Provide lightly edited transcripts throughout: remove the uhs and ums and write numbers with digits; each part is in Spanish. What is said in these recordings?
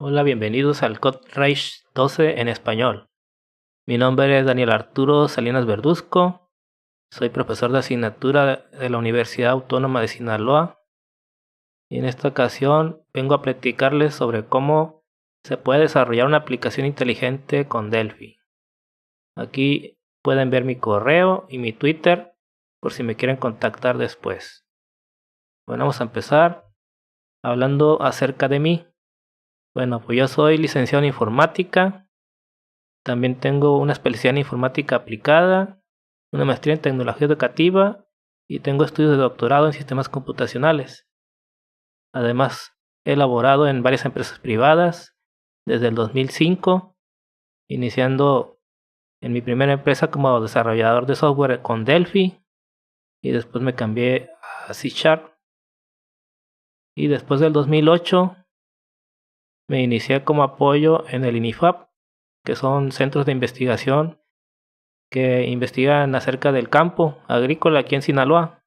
Hola, bienvenidos al CodeRage 12 en español. Mi nombre es Daniel Arturo Salinas Verduzco. Soy profesor de asignatura de la Universidad Autónoma de Sinaloa. Y en esta ocasión vengo a platicarles sobre cómo se puede desarrollar una aplicación inteligente con Delphi. Aquí pueden ver mi correo y mi Twitter por si me quieren contactar después. Bueno, vamos a empezar hablando acerca de mí. Bueno, pues yo soy licenciado en informática. También tengo una especialidad en informática aplicada, una maestría en tecnología educativa y tengo estudios de doctorado en sistemas computacionales. Además, he laborado en varias empresas privadas desde el 2005, iniciando en mi primera empresa como desarrollador de software con Delphi y después me cambié a C#. Y después del 2008 me inicié como apoyo en el INIFAP, que son centros de investigación que investigan acerca del campo agrícola aquí en Sinaloa.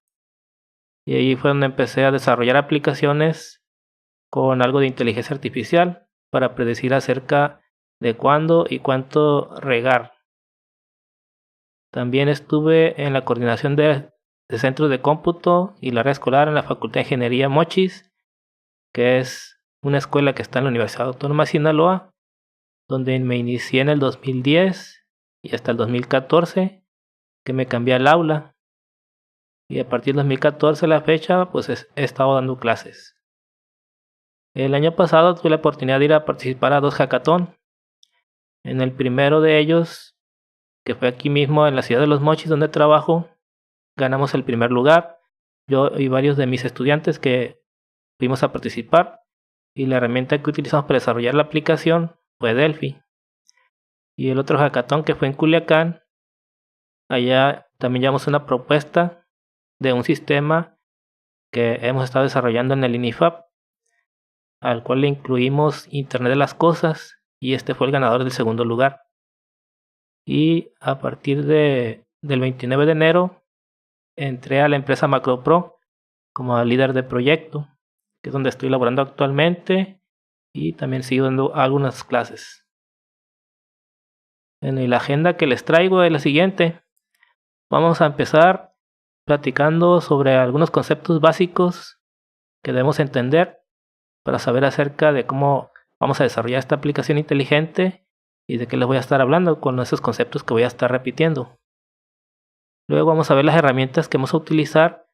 Y ahí fue donde empecé a desarrollar aplicaciones con algo de inteligencia artificial para predecir acerca de cuándo y cuánto regar. También estuve en la coordinación de centros de cómputo y la red escolar en la Facultad de Ingeniería Mochis, que es una escuela que está en la Universidad Autónoma de Sinaloa, donde me inicié en el 2010 y hasta el 2014, que me cambié al aula. Y a partir del 2014 a la fecha, pues he estado dando clases. El año pasado tuve la oportunidad de ir a participar a 2 hackathon. En el primero de ellos, que fue aquí mismo en la ciudad de Los Mochis donde trabajo, ganamos el primer lugar. Yo y varios de mis estudiantes que fuimos a participar. Y la herramienta que utilizamos para desarrollar la aplicación fue Delphi. Y el otro hackathon, que fue en Culiacán, allá también llevamos una propuesta de un sistema que hemos estado desarrollando en el INIFAP, al cual le incluimos Internet de las Cosas, y este fue el ganador del segundo lugar. Y a partir del 29 de enero entré a la empresa MacroPro como líder de proyecto, que es donde estoy laborando actualmente, y también sigo dando algunas clases. En la agenda que les traigo es la siguiente. Vamos a empezar platicando sobre algunos conceptos básicos que debemos entender para saber acerca de cómo vamos a desarrollar esta aplicación inteligente y de qué les voy a estar hablando con esos conceptos que voy a estar repitiendo. Luego vamos a ver las herramientas que vamos a utilizar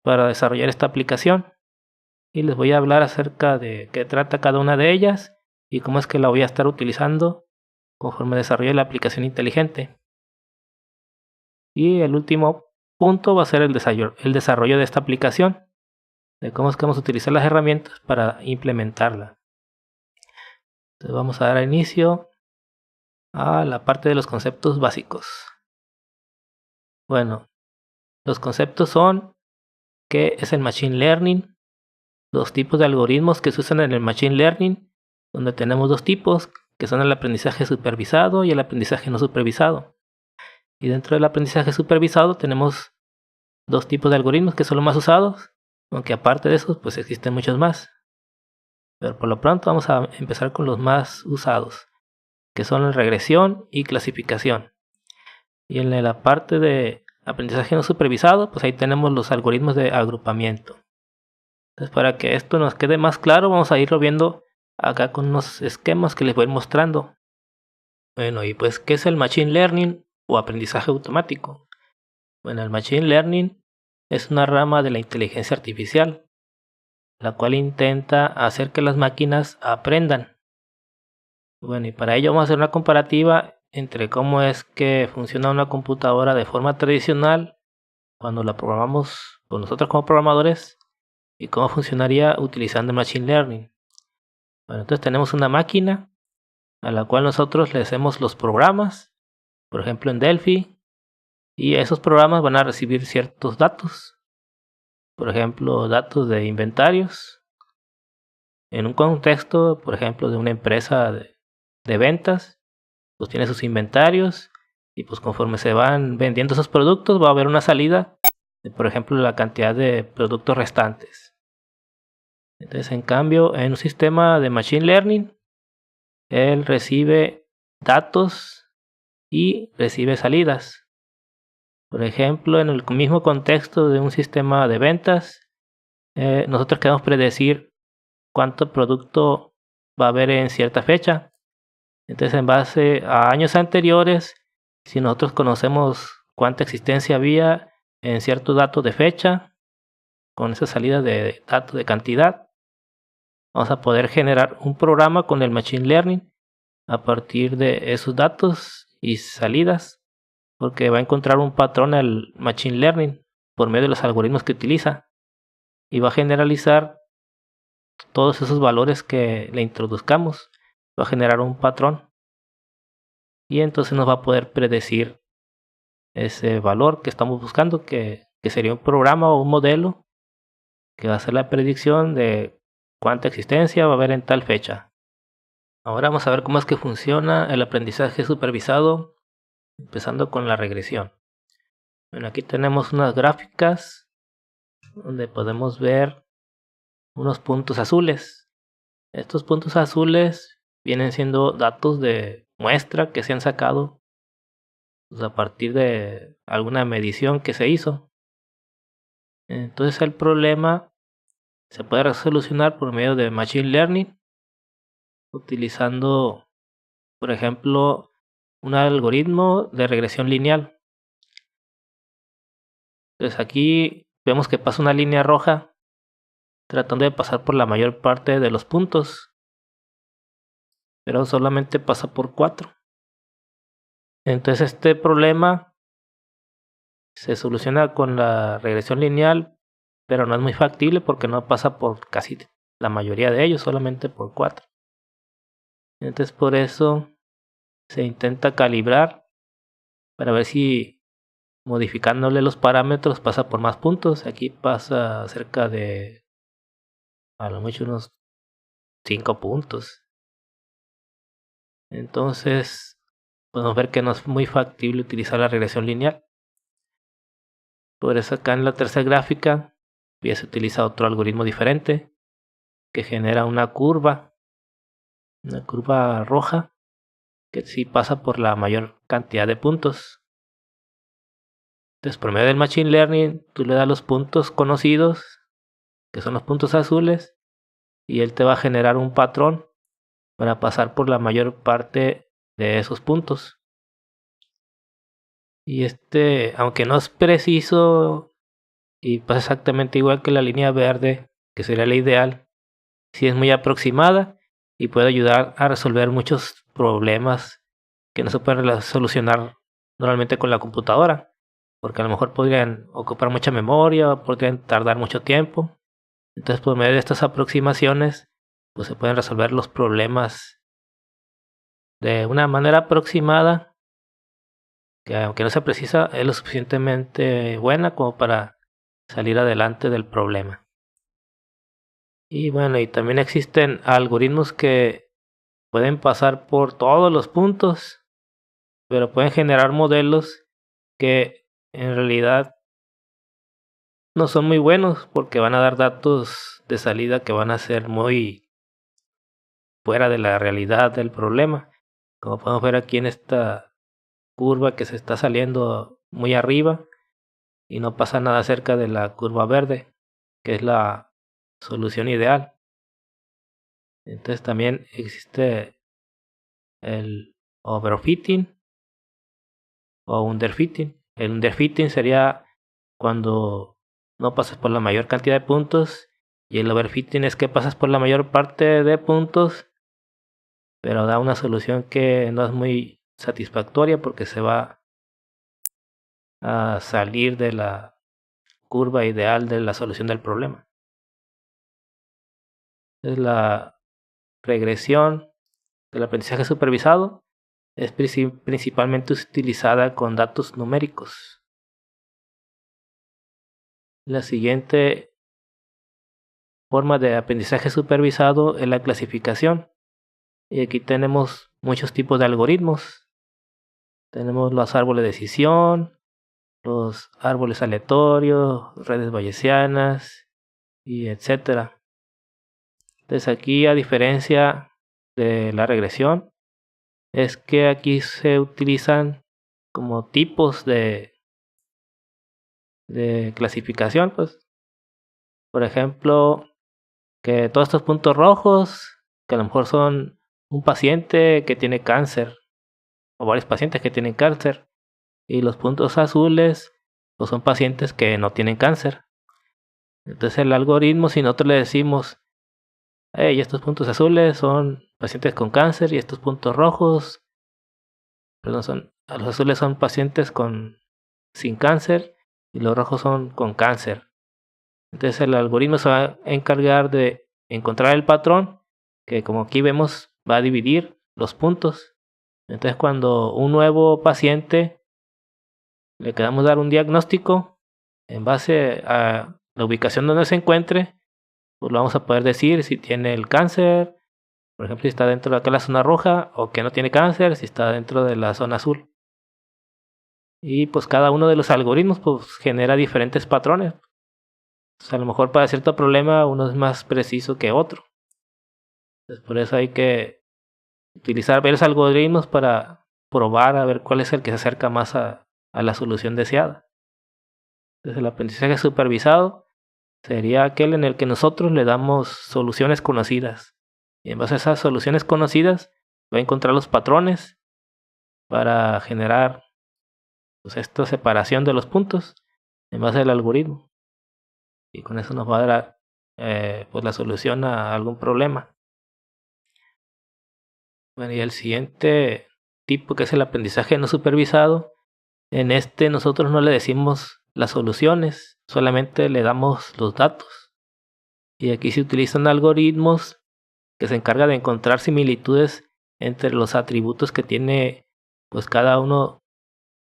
para desarrollar esta aplicación y les voy a hablar acerca de qué trata cada una de ellas y cómo es que la voy a estar utilizando conforme desarrolle la aplicación inteligente. Y el último punto va a ser el desarrollo de esta aplicación, de cómo es que vamos a utilizar las herramientas para implementarla. Entonces vamos a dar inicio a la parte de los conceptos básicos. Bueno, los conceptos son qué es el Machine Learning, los tipos de algoritmos que se usan en el Machine Learning, donde tenemos dos tipos, que son el aprendizaje supervisado y el aprendizaje no supervisado. Y dentro del aprendizaje supervisado tenemos dos tipos de algoritmos que son los más usados, aunque aparte de esos pues existen muchos más. Pero por lo pronto vamos a empezar con los más usados, que son la regresión y clasificación. Y en la parte de aprendizaje no supervisado, pues ahí tenemos los algoritmos de agrupamiento. Entonces, para que esto nos quede más claro, vamos a irlo viendo acá con unos esquemas que les voy mostrando. Bueno, y pues, ¿qué es el Machine Learning o aprendizaje automático? Bueno, el Machine Learning es una rama de la inteligencia artificial, la cual intenta hacer que las máquinas aprendan. Bueno, y para ello vamos a hacer una comparativa entre cómo es que funciona una computadora de forma tradicional cuando la programamos con nosotros como programadores y cómo funcionaría utilizando Machine Learning. Bueno, entonces tenemos una máquina a la cual nosotros le hacemos los programas, por ejemplo en Delphi, y esos programas van a recibir ciertos datos, por ejemplo datos de inventarios, en un contexto, por ejemplo, de una empresa de ventas, pues tiene sus inventarios y pues conforme se van vendiendo esos productos va a haber una salida de, por ejemplo, la cantidad de productos restantes. Entonces, en cambio, en un sistema de Machine Learning, él recibe datos y recibe salidas. Por ejemplo, en el mismo contexto de un sistema de ventas, nosotros queremos predecir cuánto producto va a haber en cierta fecha. Entonces, en base a años anteriores, si nosotros conocemos cuánta existencia había en cierto dato de fecha, con esa salida de datos de cantidad, vamos a poder generar un programa con el Machine Learning a partir de esos datos y salidas, porque va a encontrar un patrón al Machine Learning por medio de los algoritmos que utiliza y va a generalizar todos esos valores que le introduzcamos, va a generar un patrón y entonces nos va a poder predecir ese valor que estamos buscando, que sería un programa o un modelo que va a hacer la predicción de cuánta existencia va a haber en tal fecha. Ahora vamos a ver cómo es que funciona el aprendizaje supervisado, empezando con la regresión. Bueno, aquí tenemos unas gráficas donde podemos ver unos puntos azules. Estos puntos azules vienen siendo datos de muestra que se han sacado pues, a partir de alguna medición que se hizo. Entonces el problema se puede solucionar por medio de Machine Learning, utilizando, por ejemplo, un algoritmo de regresión lineal. Entonces aquí vemos que pasa una línea roja tratando de pasar por la mayor parte de los puntos, pero solamente pasa por 4. Entonces este problema se soluciona con la regresión lineal, pero no es muy factible porque no pasa por casi la mayoría de ellos, solamente por 4. Entonces por eso se intenta calibrar para ver si modificándole los parámetros pasa por más puntos. Aquí pasa cerca de a lo mucho unos 5 puntos. Entonces podemos ver que no es muy factible utilizar la regresión lineal. Por eso acá en la tercera gráfica ya se utiliza otro algoritmo diferente que genera una curva roja que sí pasa por la mayor cantidad de puntos. Entonces por medio del Machine Learning tú le das los puntos conocidos, que son los puntos azules, y él te va a generar un patrón para pasar por la mayor parte de esos puntos. Y aunque no es preciso y pasa exactamente igual que la línea verde, que sería la ideal, sí es muy aproximada y puede ayudar a resolver muchos problemas que no se pueden solucionar normalmente con la computadora, porque a lo mejor podrían ocupar mucha memoria, podrían tardar mucho tiempo. Entonces, por medio de estas aproximaciones, pues se pueden resolver los problemas de una manera aproximada, que aunque no sea precisa, es lo suficientemente buena como para salir adelante del problema. Y bueno, y también existen algoritmos que pueden pasar por todos los puntos, pero pueden generar modelos que en realidad no son muy buenos porque van a dar datos de salida que van a ser muy fuera de la realidad del problema. Como podemos ver aquí en esta curva que se está saliendo muy arriba y no pasa nada cerca de la curva verde, que es la solución ideal. Entonces también existe el overfitting o underfitting. El underfitting sería cuando no pasas por la mayor cantidad de puntos, y el overfitting es que pasas por la mayor parte de puntos, pero da una solución que no es muy satisfactoria porque se va a salir de la curva ideal de la solución del problema. Es la regresión del aprendizaje supervisado es principalmente utilizada con datos numéricos. La siguiente forma de aprendizaje supervisado es la clasificación. Y aquí tenemos muchos tipos de algoritmos. Tenemos los árboles de decisión, los árboles aleatorios, redes bayesianas y etcétera. Entonces aquí, a diferencia de la regresión es que aquí se utilizan como tipos de clasificación, pues. Por ejemplo, que todos estos puntos rojos, que a lo mejor son un paciente que tiene cáncer, o varios pacientes que tienen cáncer, y los puntos azules, pues son pacientes que no tienen cáncer. Entonces el algoritmo, si nosotros le decimos, hey, estos puntos azules son pacientes con cáncer y estos puntos rojos, perdón, los azules son pacientes sin cáncer y los rojos son con cáncer. Entonces el algoritmo se va a encargar de encontrar el patrón, que como aquí vemos va a dividir los puntos. Entonces cuando un nuevo paciente le queramos dar un diagnóstico en base a la ubicación donde se encuentre, pues lo vamos a poder decir si tiene el cáncer, por ejemplo si está dentro de acá la zona roja, o que no tiene cáncer si está dentro de la zona azul. Y pues cada uno de los algoritmos pues genera diferentes patrones. Pues a lo mejor para cierto problema uno es más preciso que otro. Entonces por eso hay que utilizar varios algoritmos para probar a ver cuál es el que se acerca más a la solución deseada. Entonces el aprendizaje supervisado sería aquel en el que nosotros le damos soluciones conocidas. Y en base a esas soluciones conocidas va a encontrar los patrones para generar pues, esta separación de los puntos en base al algoritmo. Y con eso nos va a dar pues la solución a algún problema. Bueno, y el siguiente tipo, que es el aprendizaje no supervisado, en este nosotros no le decimos las soluciones, solamente le damos los datos. Y aquí se utilizan algoritmos que se encargan de encontrar similitudes entre los atributos que tiene pues cada uno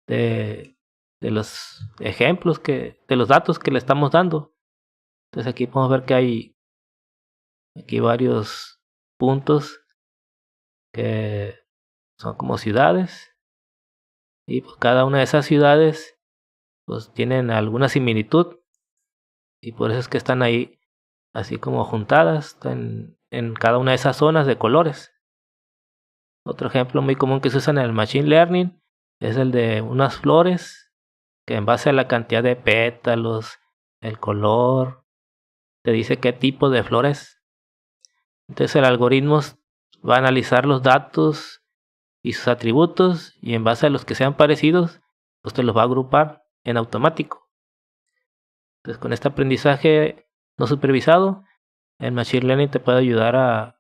de los ejemplos de los datos que le estamos dando. Entonces aquí podemos ver que hay aquí varios puntos que son como ciudades, y pues cada una de esas ciudades pues tienen alguna similitud, y por eso es que están ahí así como juntadas en cada una de esas zonas de colores. Otro ejemplo muy común que se usa en el Machine Learning es el de unas flores que en base a la cantidad de pétalos, el color, te dice qué tipo de flores. Entonces el algoritmo va a analizar los datos y sus atributos, y en base a los que sean parecidos, pues te los va a agrupar en automático. Entonces con este aprendizaje no supervisado, el Machine Learning te puede ayudar a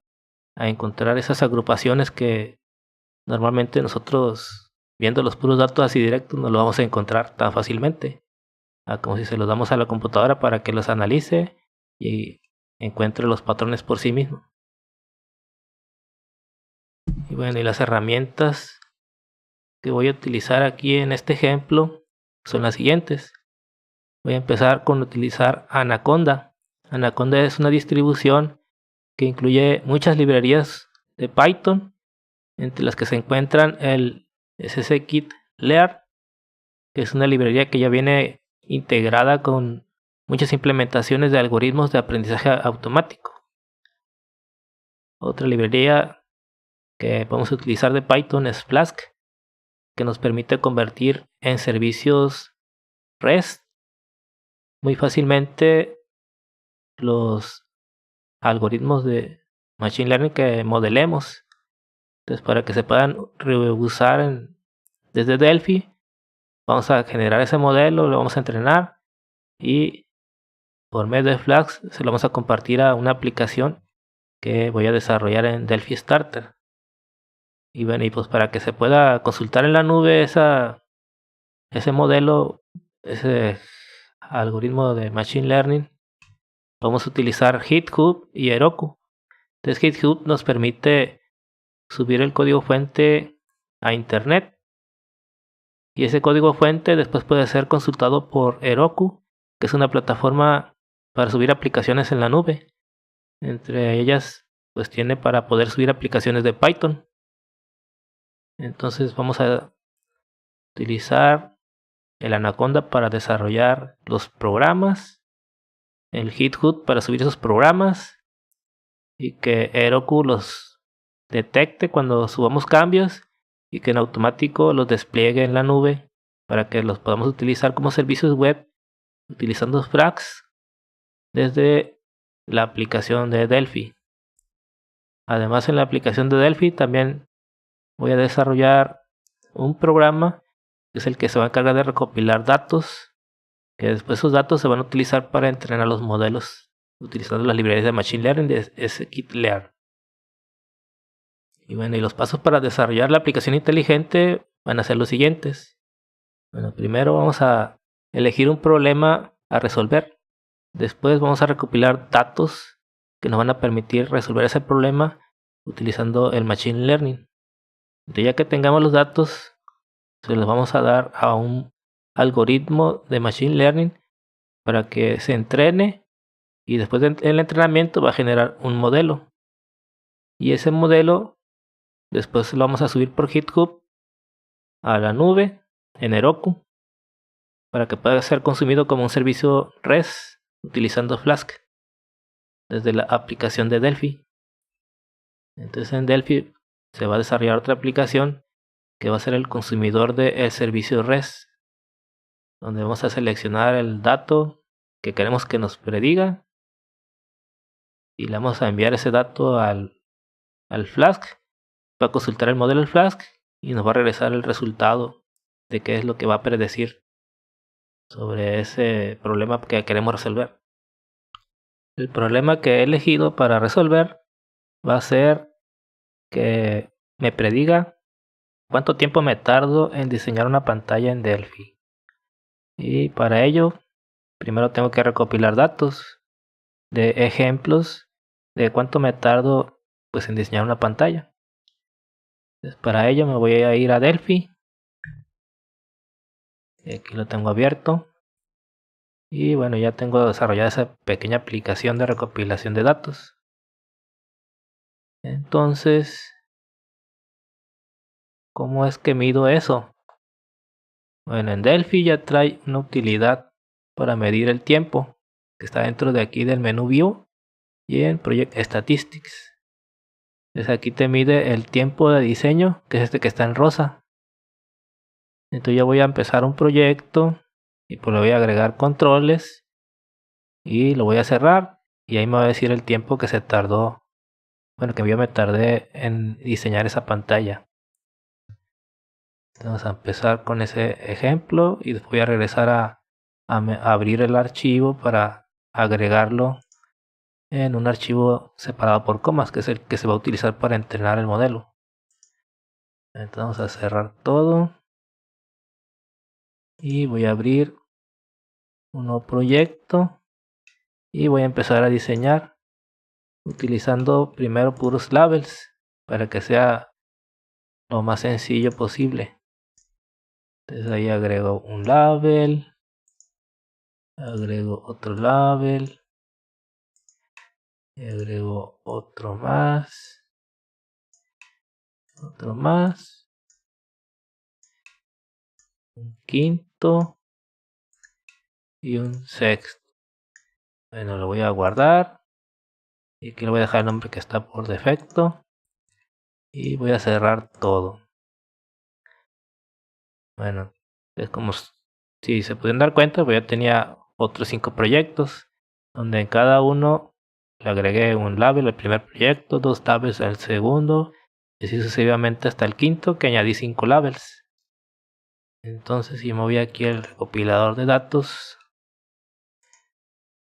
encontrar esas agrupaciones que normalmente nosotros, viendo los puros datos así directos, no lo vamos a encontrar tan fácilmente, como si se los damos a la computadora para que los analice y encuentre los patrones por sí mismo. Y bueno, y las herramientas que voy a utilizar aquí en este ejemplo son las siguientes. Voy a empezar con utilizar Anaconda. Anaconda es una distribución que incluye muchas librerías de Python, entre las que se encuentran el scikit-learn, que es una librería que ya viene integrada con muchas implementaciones de algoritmos de aprendizaje automático. Otra librería que podemos utilizar de Python es Flask, que nos permite convertir en servicios REST muy fácilmente los algoritmos de Machine Learning que modelemos. Entonces, para que se puedan reusar desde Delphi, vamos a generar ese modelo, lo vamos a entrenar, y por medio de Flask se lo vamos a compartir a una aplicación que voy a desarrollar en Delphi Starter. Y bueno, y pues para que se pueda consultar en la nube ese modelo, ese algoritmo de Machine Learning, vamos a utilizar GitHub y Heroku. Entonces GitHub nos permite subir el código fuente a internet, y ese código fuente después puede ser consultado por Heroku, que es una plataforma para subir aplicaciones en la nube. Entre ellas pues tiene para poder subir aplicaciones de Python. Entonces vamos a utilizar el Anaconda para desarrollar los programas, el GitHub para subir esos programas, y que Heroku los detecte cuando subamos cambios y que en automático los despliegue en la nube para que los podamos utilizar como servicios web utilizando Flask desde la aplicación de Delphi. Además, en la aplicación de Delphi también voy a desarrollar un programa que es el que se va a encargar de recopilar datos, que después esos datos se van a utilizar para entrenar los modelos utilizando las librerías de Machine Learning de scikit-learn. Y bueno, y los pasos para desarrollar la aplicación inteligente van a ser los siguientes. Bueno, primero vamos a elegir un problema a resolver. Después vamos a recopilar datos que nos van a permitir resolver ese problema utilizando el Machine Learning. Entonces, ya que tengamos los datos, se los vamos a dar a un algoritmo de Machine Learning para que se entrene y después del entrenamiento va a generar un modelo. Y ese modelo después lo vamos a subir por GitHub a la nube en Heroku para que pueda ser consumido como un servicio REST utilizando Flask desde la aplicación de Delphi. Entonces en Delphi se va a desarrollar otra aplicación que va a ser el consumidor del servicio REST, donde vamos a seleccionar el dato que queremos que nos prediga y le vamos a enviar ese dato al Flask. Va a consultar el modelo del Flask y nos va a regresar el resultado de qué es lo que va a predecir sobre ese problema que queremos resolver. El problema que he elegido para resolver va a ser que me prediga cuánto tiempo me tardo en diseñar una pantalla en Delphi. Y para ello, primero tengo que recopilar datos de ejemplos de cuánto me tardo pues en diseñar una pantalla. Entonces, para ello me voy a ir a Delphi. Aquí lo tengo abierto. Y bueno, ya tengo desarrollada esa pequeña aplicación de recopilación de datos. Entonces, ¿cómo es que mido eso? Bueno, en Delphi ya trae una utilidad para medir el tiempo que está dentro de aquí del menú View y en Project Statistics. Entonces aquí te mide el tiempo de diseño, que es este que está en rosa. Entonces ya voy a empezar un proyecto y pues le voy a agregar controles y lo voy a cerrar y ahí me va a decir el tiempo que se tardó, bueno, que yo me tardé en diseñar esa pantalla. Vamos a empezar con ese ejemplo y después voy a regresar a abrir el archivo para agregarlo en un archivo separado por comas, que es el que se va a utilizar para entrenar el modelo. Entonces vamos a cerrar todo y voy a abrir un nuevo proyecto y voy a empezar a diseñar utilizando primero puros labels para que sea lo más sencillo posible. Entonces ahí agrego un label, agrego otro label, y agrego otro más, un quinto y un sexto. Bueno, lo voy a guardar y aquí le voy a dejar el nombre que está por defecto y voy a cerrar todo. Bueno, es como si se pudieran dar cuenta, pues ya tenía otros 5 proyectos donde en cada uno le agregué un label al primer proyecto, 2 labels al segundo y así sucesivamente hasta el quinto, que añadí 5 labels. Entonces si me voy aquí al recopilador de datos,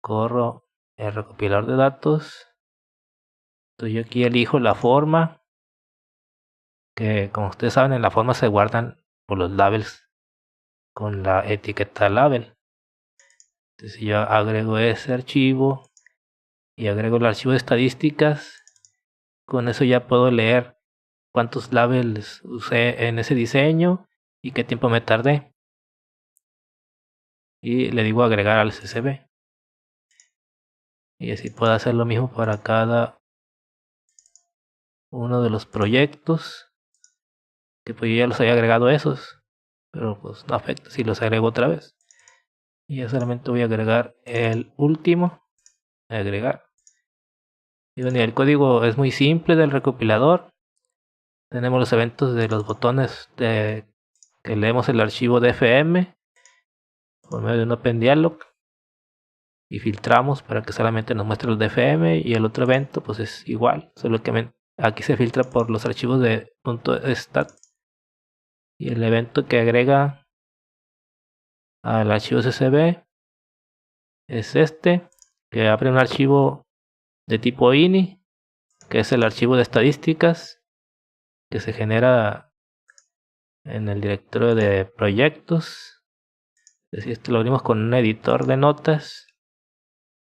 corro el recopilador de datos, entonces yo aquí elijo la forma, que como ustedes saben en la forma se guardan por los labels con la etiqueta label. Entonces yo agrego ese archivo y agrego el archivo de estadísticas. Con eso ya puedo leer cuántos labels usé en ese diseño y qué tiempo me tardé. Y le digo agregar al CSV. Y así puedo hacer lo mismo para cada uno de los proyectos. Que pues yo ya los había agregado esos. Pero pues no afecta si los agrego otra vez. Y ya solamente voy a agregar el último. Agregar. Y bueno, el código es muy simple del recopilador. tenemos los eventos de los botones que leemos el archivo DFM por medio de un OpenDialog y filtramos para que solamente nos muestre el DFM, y el otro evento pues es igual, solo que aquí se filtra por los archivos de .stat, y el evento que agrega al archivo SSB es este, que abre un archivo de tipo ini, que es el archivo de estadísticas que se genera en el directorio de proyectos. Es decir, esto lo abrimos con un editor de notas.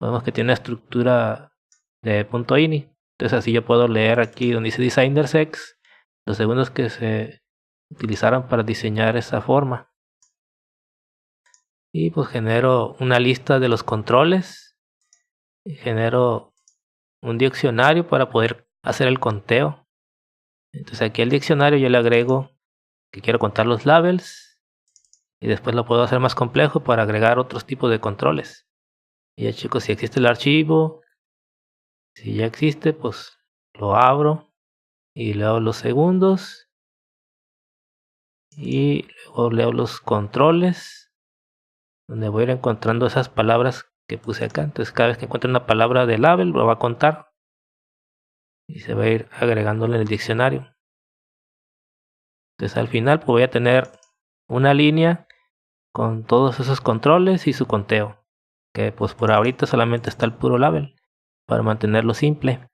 Vemos que tiene una estructura de .ini. Entonces así yo puedo leer aquí donde dice DesignerSex los segundos que se utilizaron para diseñar esa forma. Y pues genero una lista de los controles. Y genero un diccionario para poder hacer el conteo. Entonces aquí al diccionario yo le agrego que quiero contar los labels. Y después lo puedo hacer más complejo para agregar otros tipos de controles. Y ya chicos, si existe el archivo, si ya existe, pues lo abro y leo los segundos. Y luego leo los controles, donde voy a ir encontrando esas palabras que puse acá. Entonces cada vez que encuentre una palabra de label lo va a contar y se va a ir agregándole en el diccionario. Entonces al final pues voy a tener una línea con todos esos controles y su conteo, que pues por ahorita solamente está el puro label para mantenerlo simple.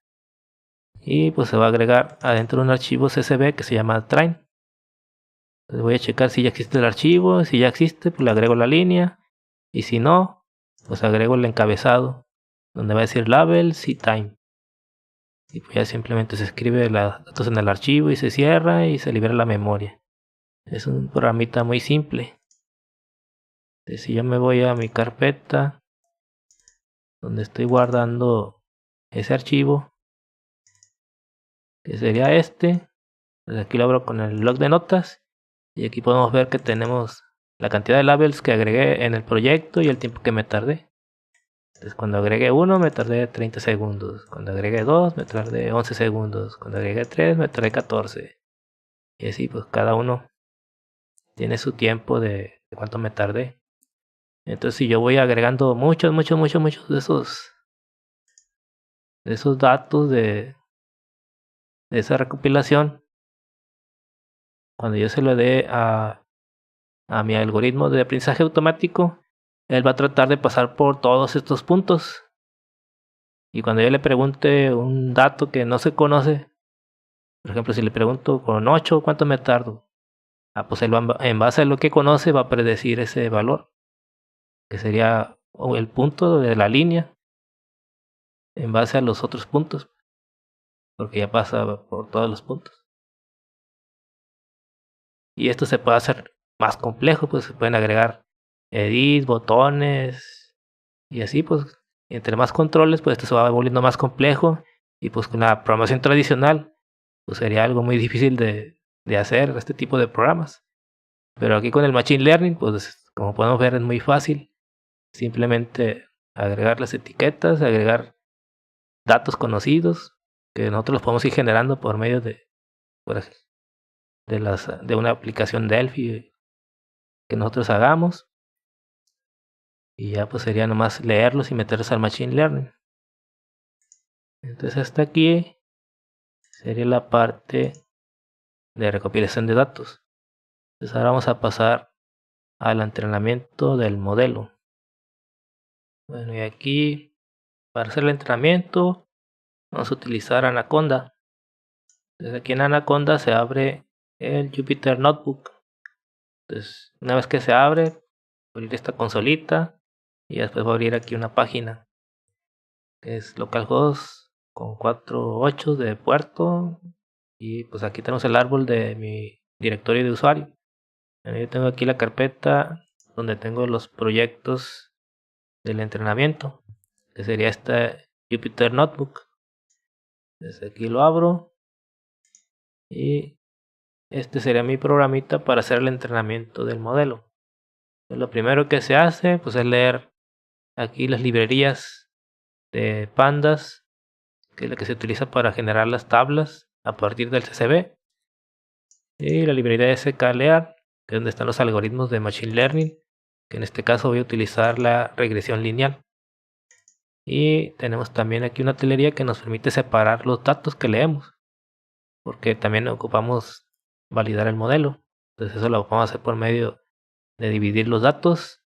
Y pues se va a agregar adentro de un archivo CSV que se llama train. Entonces voy a checar si ya existe el archivo. Si ya existe, pues le agrego la línea, y si no, pues agrego el encabezado donde va a decir labels y time, y pues ya simplemente se escribe los datos en el archivo y se cierra y se libera la memoria. Es un programita muy simple. Entonces, si yo me voy a mi carpeta donde estoy guardando ese archivo, que sería este, pues aquí lo abro con el blog de notas, y aquí podemos ver que tenemos la cantidad de labels que agregué en el proyecto y el tiempo que me tardé. Entonces cuando agregué 1 me tardé 30 segundos, cuando agregué 2 me tardé 11 segundos, cuando agregué 3 me tardé 14. Y así pues cada uno tiene su tiempo de cuánto me tardé. Entonces si yo voy agregando muchos de esos datos de esa recopilación, cuando yo se lo dé a mi algoritmo de aprendizaje automático, él va a tratar de pasar por todos estos puntos. Y cuando yo le pregunte un dato que no se conoce, por ejemplo, si le pregunto con 8, ¿cuánto me tardo? Pues él en base a lo que conoce va a predecir ese valor, que sería el punto de la línea, en base a los otros puntos, porque ya pasa por todos los puntos. Y esto se puede hacer más complejo, pues se pueden agregar edits, botones, y así pues, entre más controles, pues esto se va volviendo más complejo, y pues con la programación tradicional, pues sería algo muy difícil de hacer este tipo de programas. Pero aquí con el Machine Learning, pues como podemos ver es muy fácil. Simplemente agregar las etiquetas, agregar datos conocidos, que nosotros los podemos ir generando por medio por ej- de una aplicación Delphi que nosotros hagamos. Y ya pues sería nomás leerlos y meterlos al Machine Learning. Entonces hasta aquí sería la parte de recopilación de datos. Entonces ahora vamos a pasar al entrenamiento del modelo. Bueno, y aquí para hacer el entrenamiento vamos a utilizar Anaconda. Desde aquí en Anaconda se abre el Jupyter Notebook. Entonces una vez que se abre, voy a abrir esta consolita y después voy a abrir aquí una página que es localhost con 4.8 de puerto, y pues aquí tenemos el árbol de mi directorio de usuario. Yo tengo aquí la carpeta donde tengo los proyectos del entrenamiento, que sería esta Jupyter Notebook. Desde aquí lo abro y este sería mi programita para hacer el entrenamiento del modelo. Entonces, lo primero que se hace pues es leer aquí las librerías de pandas, que es la que se utiliza para generar las tablas a partir del CSV. Y la librería de sklearn, que es donde están los algoritmos de Machine Learning, que en este caso voy a utilizar la regresión lineal. Y tenemos también aquí una utilería que nos permite separar los datos que leemos, porque también ocupamos validar el modelo. Entonces eso lo vamos a hacer por medio de dividir los datos,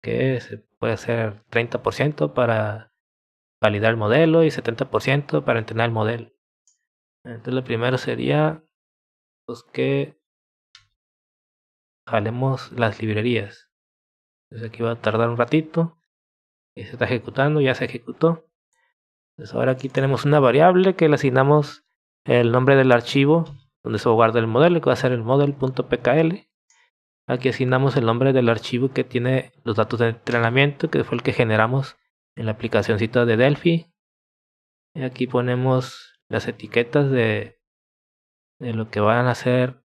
que se puede hacer 30% para validar el modelo y 70% para entrenar el modelo. Entonces lo primero sería pues, que jalemos las librerías. Entonces aquí va a tardar un ratito y se está ejecutando, ya se ejecutó. Entonces ahora aquí tenemos una variable que le asignamos el nombre del archivo donde se guarda el modelo, que va a ser el model.pkl. Aquí asignamos el nombre del archivo que tiene los datos de entrenamiento, que fue el que generamos en la aplicacióncita de Delphi. Y aquí ponemos las etiquetas de lo que van a ser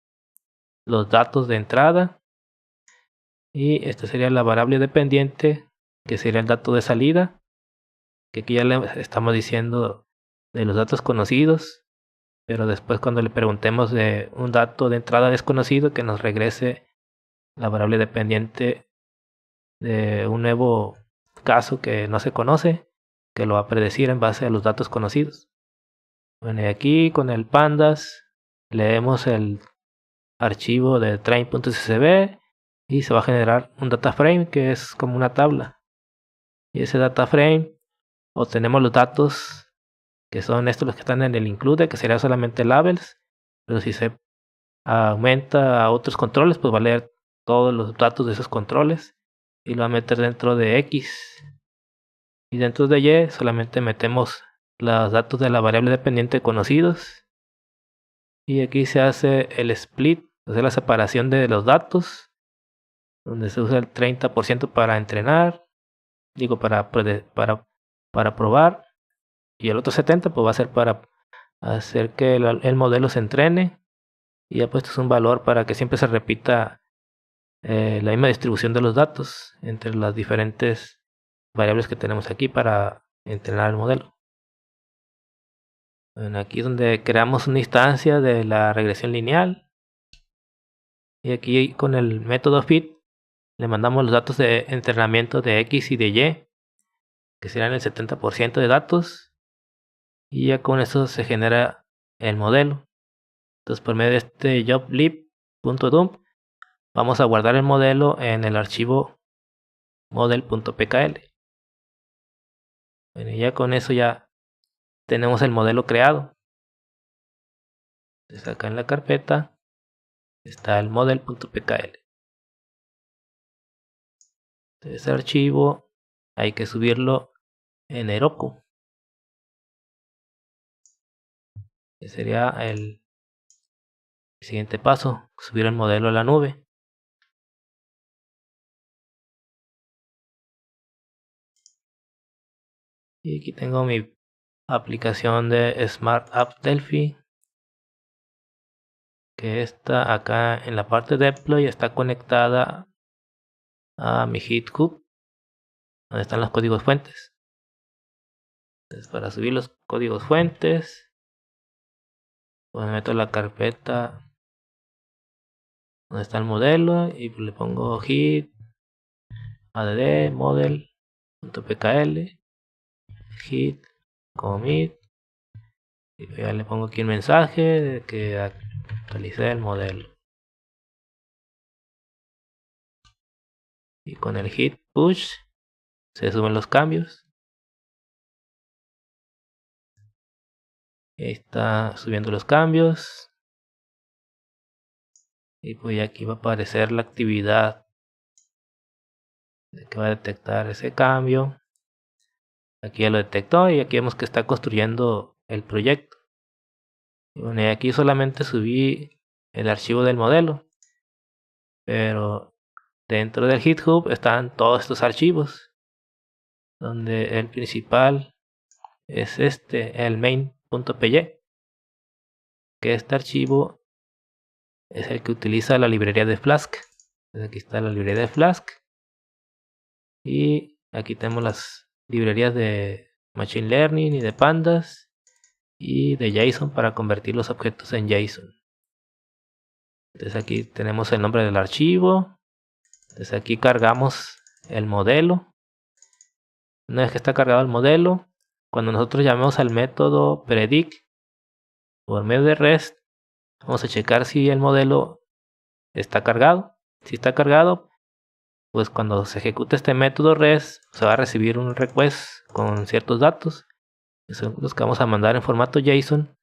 los datos de entrada. Y esta sería la variable dependiente, que sería el dato de salida, que aquí ya le estamos diciendo de los datos conocidos, pero después cuando le preguntemos de un dato de entrada desconocido, que nos regrese la variable dependiente de un nuevo caso que no se conoce, que lo va a predecir en base a los datos conocidos. Bueno, y aquí con el pandas leemos el archivo de train.csv y se va a generar un data frame que es como una tabla. Y ese data frame obtenemos los datos que son estos los que están en el include, que sería solamente labels, pero si se aumenta a otros controles, pues va a leer todos los datos de esos controles y lo va a meter dentro de X. Y dentro de Y solamente metemos los datos de la variable dependiente conocidos. Y aquí se hace el split, o sea, la separación de los datos, donde se usa el 30% para entrenar, digo, para probar, y el otro 70% pues va a ser para hacer que el modelo se entrene. Y ya puesto es un valor para que siempre se repita la misma distribución de los datos entre las diferentes variables que tenemos aquí para entrenar el modelo. Bueno, aquí es donde creamos una instancia de la regresión lineal. Y aquí con el método fit le mandamos los datos de entrenamiento de X y de Y, que serán el 70% de datos. Y ya con eso se genera el modelo. Entonces por medio de este joblib.dump vamos a guardar el modelo en el archivo model.pkl. Bueno, y ya con eso ya tenemos el modelo creado. Entonces acá en la carpeta está el model.pkl. Ese archivo hay que subirlo en Heroku. Que sería el siguiente paso, subir el modelo a la nube. Y aquí tengo mi aplicación de Smart App Delphi, que está acá en la parte de deploy, está conectada a mi GitHub, donde están los códigos fuentes. Entonces para subir los códigos fuentes, pues meto la carpeta donde está el modelo y le pongo git add model.pkl git commit y ya le pongo aquí el mensaje de que actualicé el modelo. Y con el git push se suben los cambios. Ahí está subiendo los cambios. Y pues aquí va a aparecer la actividad que va a detectar ese cambio. Aquí ya lo detectó y aquí vemos que está construyendo el proyecto. Y bueno, y aquí solamente subí el archivo del modelo. Pero dentro del GitHub están todos estos archivos. Donde el principal es el main.py. Que este archivo es el que utiliza la librería de Flask. Entonces aquí está la librería de Flask. Y aquí tenemos las librerías de Machine Learning y de Pandas. Y de JSON para convertir los objetos en JSON. Entonces aquí tenemos el nombre del archivo. Entonces aquí cargamos el modelo. Una vez que está cargado el modelo, cuando nosotros llamemos al método predict por medio de REST, vamos a checar si el modelo está cargado. Si está cargado, pues cuando se ejecute este método REST, se va a recibir un request con ciertos datos, que son los que vamos a mandar en formato JSON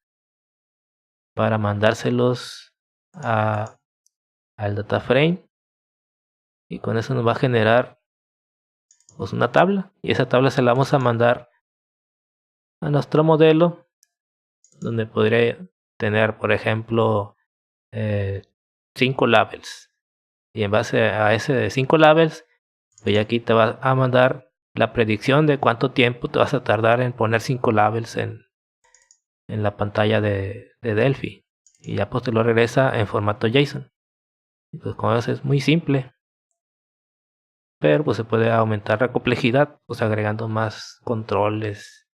para mandárselos al data frame, y con eso nos va a generar pues una tabla, y esa tabla se la vamos a mandar a nuestro modelo, donde podría tener, por ejemplo, 5 labels, y en base a ese de 5 labels, pues ya aquí te va a mandar la predicción de cuánto tiempo te vas a tardar en poner 5 labels en la pantalla de Delphi, y ya pues te lo regresa en formato JSON. Y pues como ves, es muy simple, pero pues se puede aumentar la complejidad pues agregando más controles.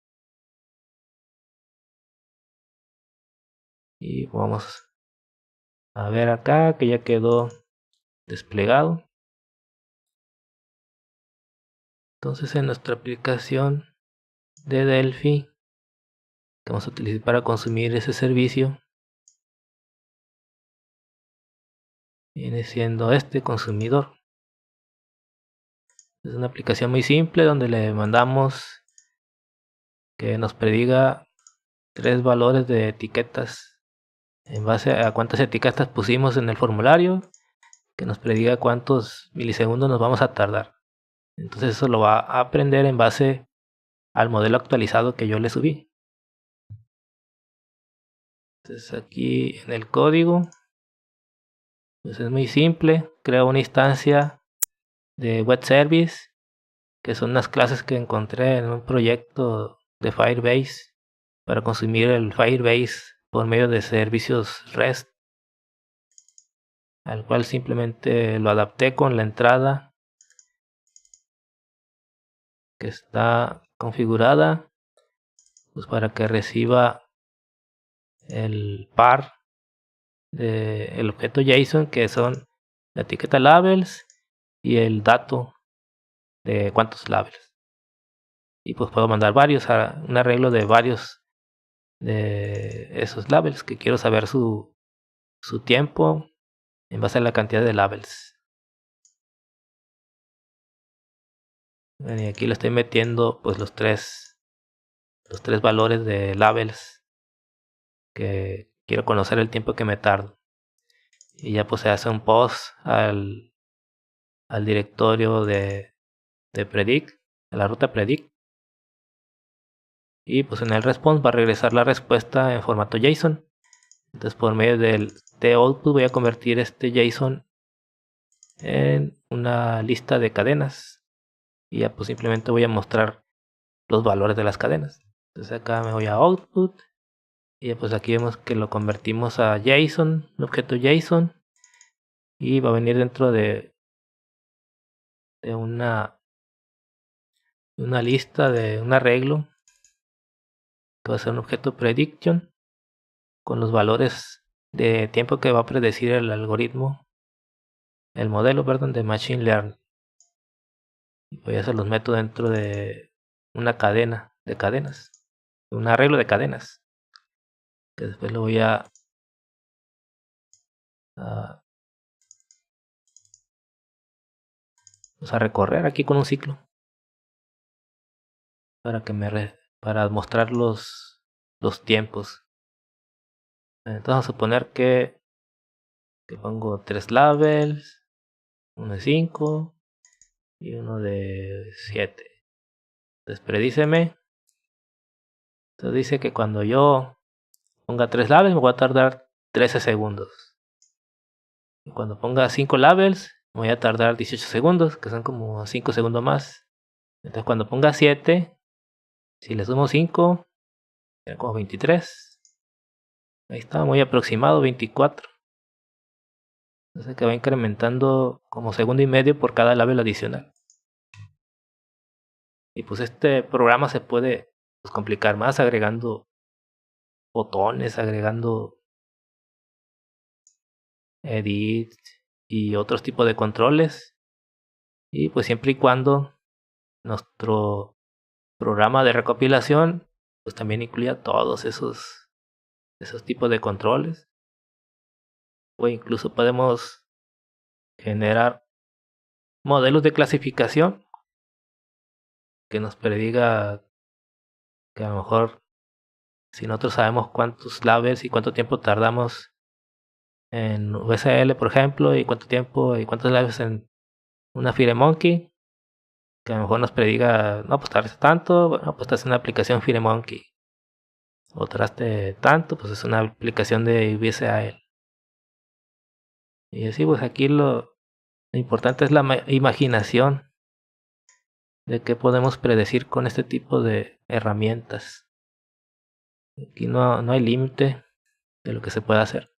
Y vamos a ver acá que ya quedó desplegado. Entonces en nuestra aplicación de Delphi que vamos a utilizar para consumir ese servicio, viene siendo este consumidor. Es una aplicación muy simple donde le mandamos que nos prediga 3 valores de etiquetas en base a cuántas etiquetas pusimos en el formulario, que nos prediga cuántos milisegundos nos vamos a tardar. Entonces eso lo va a aprender en base al modelo actualizado que yo le subí. Entonces aquí en el código, pues es muy simple. Creo una instancia de web service, que son unas clases que encontré en un proyecto de Firebase para consumir el Firebase por medio de servicios REST, al cual simplemente lo adapté con la entrada que está configurada pues para que reciba el par del objeto JSON, que son la etiqueta labels y el dato de cuántos labels. Y pues puedo mandar varios, a un arreglo de varios de esos labels, que quiero saber su tiempo en base a la cantidad de labels. Bueno, y aquí le estoy metiendo pues los tres valores de labels que quiero conocer el tiempo que me tardo. Y ya pues se hace un post al directorio de predict, a la ruta predict. Y pues en el response va a regresar la respuesta en formato JSON. Entonces por medio del output voy a convertir este JSON en una lista de cadenas. Y ya pues simplemente voy a mostrar los valores de las cadenas. Entonces acá me voy a output. Y pues aquí vemos que lo convertimos a JSON, un objeto JSON. Y va a venir dentro de una lista de un arreglo que va a ser un objeto prediction con los valores de tiempo que va a predecir el algoritmo, el modelo, perdón, de Machine Learning. Y pues ya se los meto dentro de una cadena de cadenas, un arreglo de cadenas, que después lo voy a recorrer aquí con un ciclo para que para mostrar los tiempos. Entonces vamos a suponer que pongo 3 labels, uno de 5 y uno de 7. Entonces predíceme. Entonces dice que cuando yo ponga 3 labels me voy a tardar 13 segundos. Y cuando ponga 5 labels me voy a tardar 18 segundos, que son como 5 segundos más. Entonces cuando ponga 7, si le sumo 5, será como 23. Ahí está, muy aproximado, 24. Entonces que va incrementando como segundo y medio por cada label adicional. Y pues este programa se puede pues complicar más agregando botones, agregando edit y otros tipos de controles. Y pues siempre y cuando nuestro programa de recopilación pues también incluya todos esos tipos de controles. O incluso podemos generar modelos de clasificación que nos prediga que a lo mejor si nosotros sabemos cuántos labels y cuánto tiempo tardamos en VSL, por ejemplo, y cuánto tiempo y cuántos labels en una FireMonkey, que a lo mejor nos prediga, no, pues tardaste tanto, bueno, pues estás en una aplicación FireMonkey. O tardaste tanto, pues es una aplicación de VSL. Y así, pues aquí lo importante es la imaginación de qué podemos predecir con este tipo de herramientas. Aquí no hay límite de lo que se puede hacer.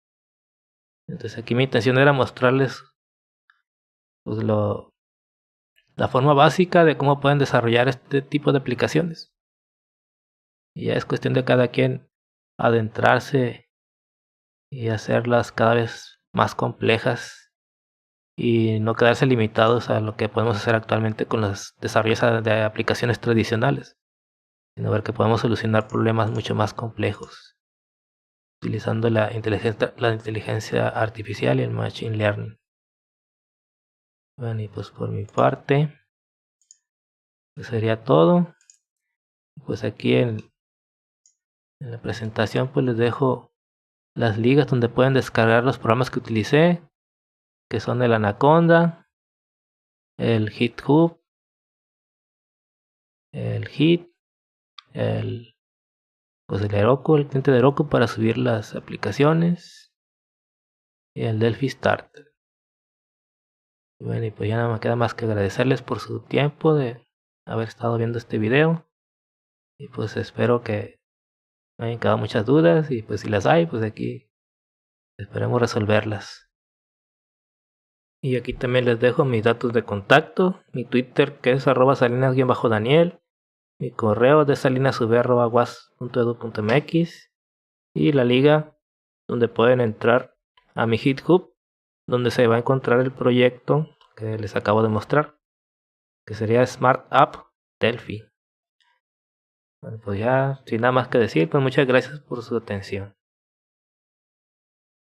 Entonces aquí mi intención era mostrarles pues, la forma básica de cómo pueden desarrollar este tipo de aplicaciones. Y ya es cuestión de cada quien adentrarse y hacerlas cada vez más complejas y no quedarse limitados a lo que podemos hacer actualmente con los desarrollos de aplicaciones tradicionales, sino ver que podemos solucionar problemas mucho más complejos utilizando la inteligencia artificial y el machine learning. Bueno, y pues por mi parte pues sería todo. Pues aquí en la presentación pues les dejo las ligas donde pueden descargar los programas que utilicé, que son el Anaconda, el GitHub, el Git, pues el Heroku, el cliente de Heroku para subir las aplicaciones, y el Delphi Starter. Bueno, y pues ya no me queda más que agradecerles por su tiempo de haber estado viendo este video. Y pues espero que me hayan quedado muchas dudas y pues si las hay, pues aquí esperemos resolverlas. Y aquí también les dejo mis datos de contacto, mi Twitter que es @salinas_daniel, mi correo de salinasub@was.edu.mx y la liga donde pueden entrar a mi GitHub, donde se va a encontrar el proyecto que les acabo de mostrar, que sería Smart App Delphi. Bueno, pues ya sin nada más que decir, pues muchas gracias por su atención.